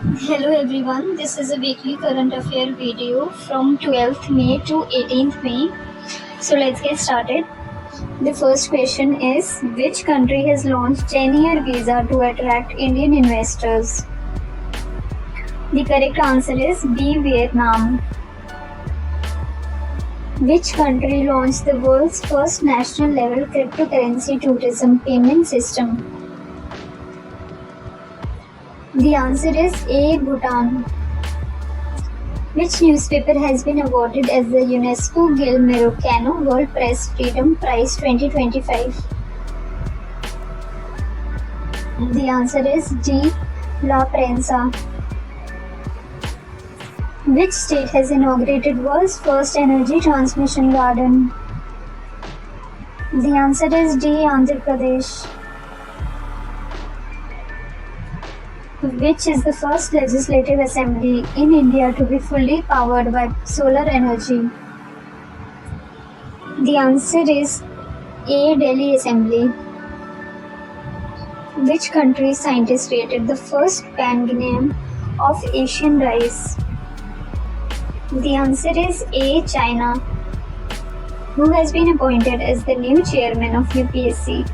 Hello everyone, this is a weekly current affair video from 12th May to 18th May. So let's get started. The first question is, which country has launched 10-year visa to attract Indian investors? The correct answer is B. Vietnam. Which country launched the world's first national level cryptocurrency tourism payment system? The answer is A. Bhutan. Which newspaper has been awarded as the UNESCO Gil Americano World Press Freedom Prize 2025? The answer is D. La Prensa. Which state has inaugurated world's first energy transmission garden? The answer is D. Andhra Pradesh. Which is the first legislative assembly in India to be fully powered by solar energy? The answer is A. Delhi Assembly. Which country's scientists created the first pangenome of Asian rice? The answer is A. China. Who has been appointed as the new chairman of UPSC?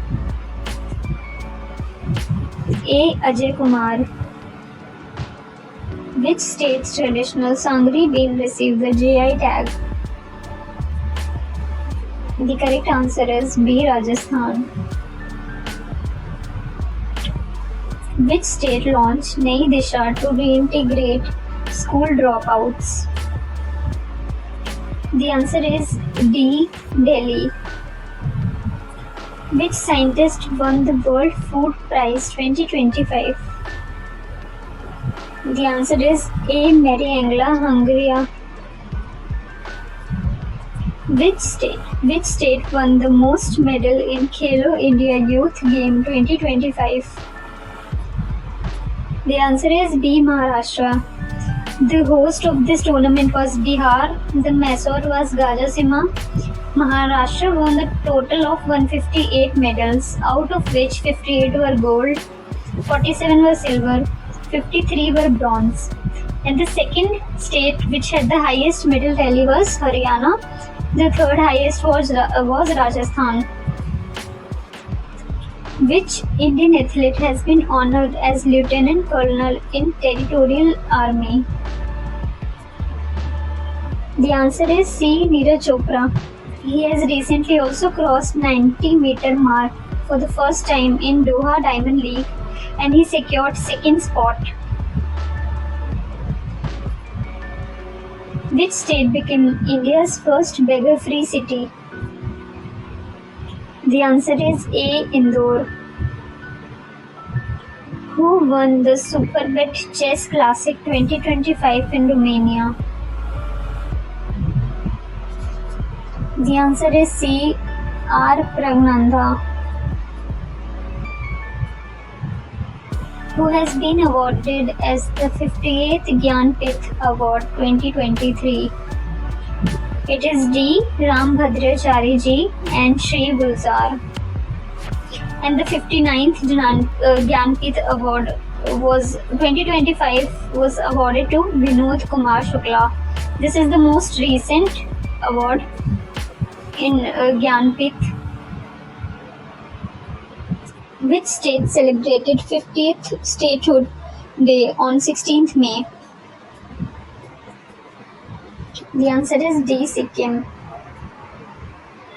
A. Ajay Kumar. Which state's traditional Sangri bean received the GI tag? The correct answer is B. Rajasthan. Which state launched Nai Disha to reintegrate school dropouts? The answer is D. Delhi. Which scientist won the World Food Prize 2025? The answer is A. Mariangela Hungria. Which state won the most medal in Khelo India Youth Game 2025? The answer is B. Maharashtra. The host of this tournament was Bihar. The masseur was Gajasima. Maharashtra won the total of 158 medals, out of which 58 were gold, 47 were silver, 53 were bronze. And the second state which had the highest medal tally was Haryana. The third highest was Rajasthan. Which Indian athlete has been honored as Lieutenant Colonel in Territorial Army? The answer is C. Neeraj Chopra. He has recently also crossed 90-meter mark for the first time in Doha Diamond League, and he secured second spot. Which state became India's first beggar-free city? The answer is A. Indore. Who won the Superbet Chess Classic 2025 in Romania? The answer is C. R. Pragnanda. Who has been awarded as the 58th Gyanpith Award 2023? It is D. Ram Bhadrachari Ji and Shri Gulzar. And the 59th Gyanpith Award was 2025 was awarded to Vinod Kumar Shukla. This is the most recent award in Gyanpith. Which state celebrated 50th Statehood Day on 16th May? The answer is D. Sikkim.